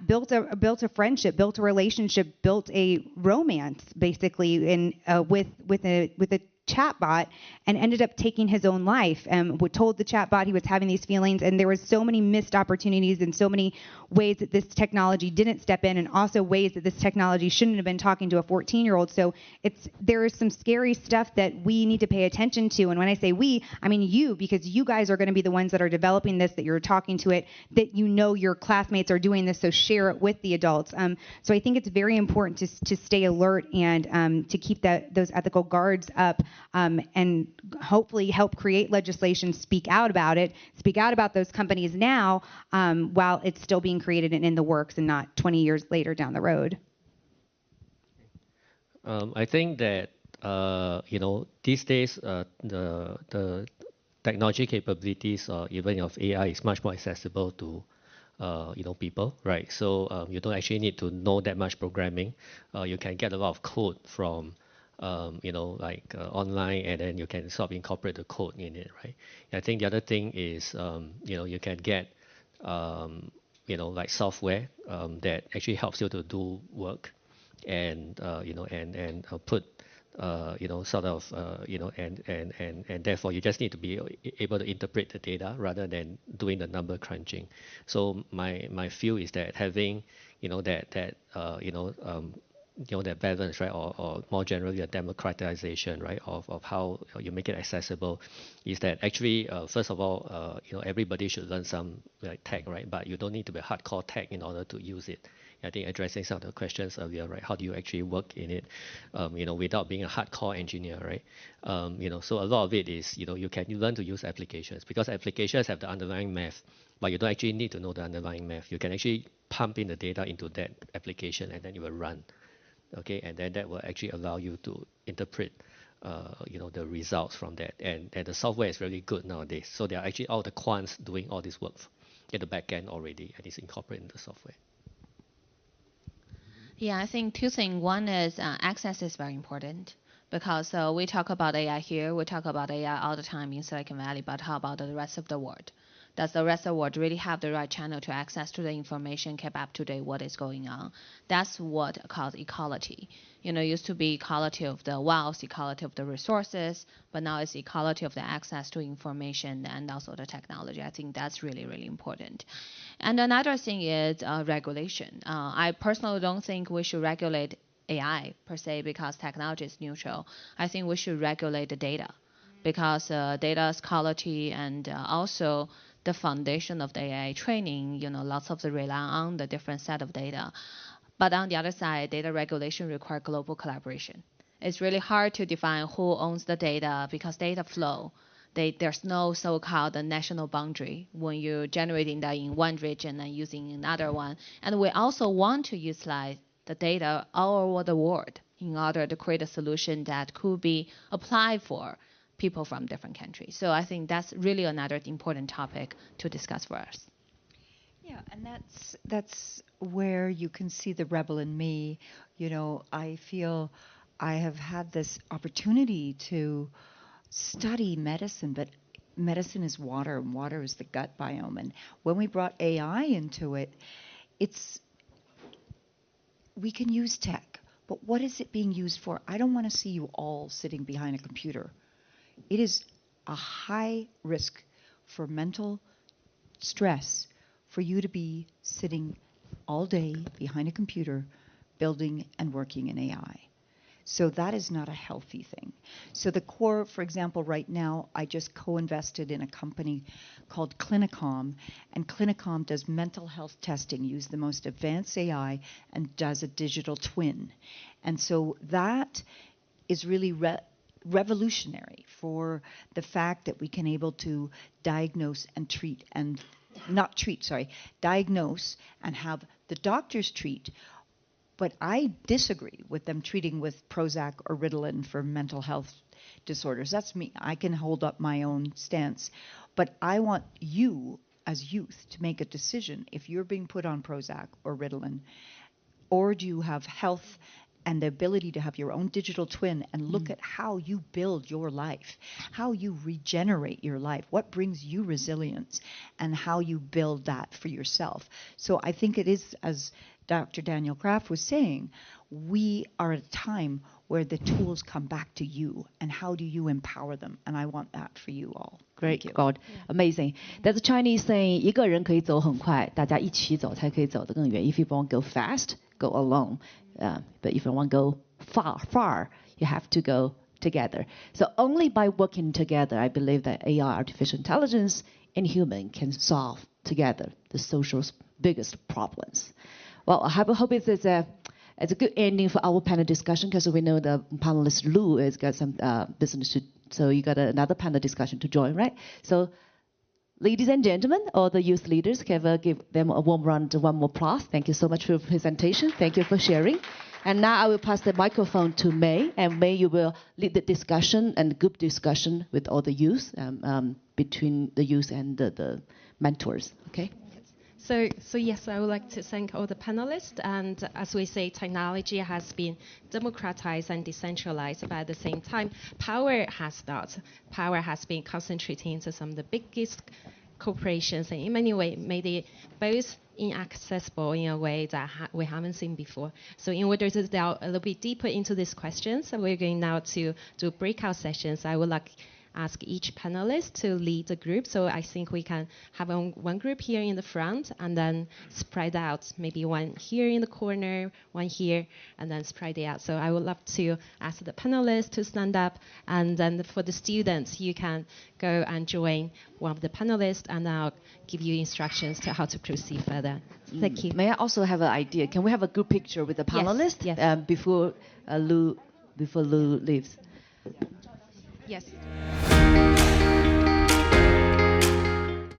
built a friendship, built a relationship, built a romance basically with a chatbot, and ended up taking his own life. And told the chatbot he was having these feelings, and there was so many missed opportunities and so many ways that this technology didn't step in, and also ways that this technology shouldn't have been talking to a 14-year-old. So there is some scary stuff that we need to pay attention to. And when I say we, I mean you, because you guys are going to be the ones that are developing this, that you're talking to it, that your classmates are doing this, so share it with the adults. So I think it's very important to stay alert and to keep those ethical guards up, and hopefully help create legislation, speak out about those companies now, while it's still being created and in the works, and not 20 years later down the road. I think that these days the technology capabilities, even of AI, is much more accessible to people, right? So you don't actually need to know that much programming. You can get a lot of code from online, and then you can sort of incorporate the code in it, right? I think the other thing is you can get software that actually helps you to do work, and put and therefore you just need to be able to interpret the data rather than doing the number crunching. So my feel is that having that balance, right, or more generally a democratization, right, of how you make it accessible, is that actually first of all everybody should learn some tech, right, but you don't need to be hardcore tech in order to use it. I think addressing some of the questions earlier, right, how do you actually work in it, without being a hardcore engineer, right? So a lot of it is you learn to use applications, because applications have the underlying math, but you don't actually need to know the underlying math. You can actually pump in the data into that application, and then it will run. Okay, and then that will actually allow you to interpret, the results from that. And the software is really good nowadays. So there are actually all the quants doing all this work at the back end already, and it's incorporated in the software. Yeah, I think two things. One is access is very important, because we talk about AI here, we talk about AI all the time in Silicon Valley, but how about the rest of the world? Does the rest of the world really have the right channel to access to the information, keep up to date what is going on? That's what called equality. Used to be equality of the wealth, equality of the resources, but now it's equality of the access to information and also the technology. I think that's really, really important. And another thing is regulation. I personally don't think we should regulate AI per se, because technology is neutral. I think we should regulate the data, because data's quality and also the foundation of the AI training, lots of the rely on the different set of data. But on the other side, data regulation requires global collaboration. It's really hard to define who owns the data, because data flow. There's no so-called national boundary when you're generating that in one region and using another one. And we also want to utilize the data all over the world in order to create a solution that could be applied for people from different countries. So I think that's really another important topic to discuss for us. Yeah, and that's where you can see the rebel in me. I feel I have had this opportunity to study medicine, but medicine is water, and water is the gut biome. And when we brought AI into it, we can use tech, but what is it being used for? I don't want to see you all sitting behind a computer. It is a high risk for mental stress for you to be sitting all day behind a computer building and working in AI. So that is not a healthy thing. So the core, for example, right now, I just co-invested in a company called Clinicom, and Clinicom does mental health testing, use the most advanced AI, and does a digital twin. And so that is really revolutionary for the fact that we can able to diagnose and treat, and diagnose and have the doctors treat. But I disagree with them treating with Prozac or Ritalin for mental health disorders. That's me. I can hold up my own stance. But I want you as youth to make a decision if you're being put on Prozac or Ritalin, or do you have health and the ability to have your own digital twin and look at how you build your life, how you regenerate your life, what brings you resilience, and how you build that for yourself. So I think it is, as Dr. Daniel Kraft was saying, we are at a time where the tools come back to you, and how do you empower them? And I want that for you all. Great, Thank you. God, amazing. There's a Chinese saying, 一个人可以走很快，大家一起走才可以走得更远. If you want to go fast, go alone. But if you want to go far, you have to go together. So only by working together, I believe that AI, artificial intelligence, and human can solve together the social's biggest problems. Well, I hope it's a good ending for our panel discussion, because we know the panelist Lou has got some business to, so you got another panel discussion to join, right? So, ladies and gentlemen, all the youth leaders, can give them a warm round, one more applause. Thank you so much for your presentation. Thank you for sharing. And now I will pass the microphone to May, and May, you will lead the discussion and group discussion with all the youth, between the youth and the mentors, okay? So yes, I would like to thank all the panelists. And as we say, technology has been democratized and decentralized, but at the same time, power has not. Power has been concentrating into some of the biggest corporations, and in many ways made it both inaccessible in a way that we haven't seen before. So in order to delve a little bit deeper into these questions, we're going now to do breakout sessions. I would like ask each panelist to lead the group. So I think we can have one group here in the front, and then spread out, maybe one here in the corner, one here, and then spread it out. So I would love to ask the panelists to stand up, and then for the students, you can go and join one of the panelists, and I'll give you instructions to how to proceed further. Thank you. May I also have an idea? Can we have a group picture with the panelists? Yes. Before Lou leaves? Yes.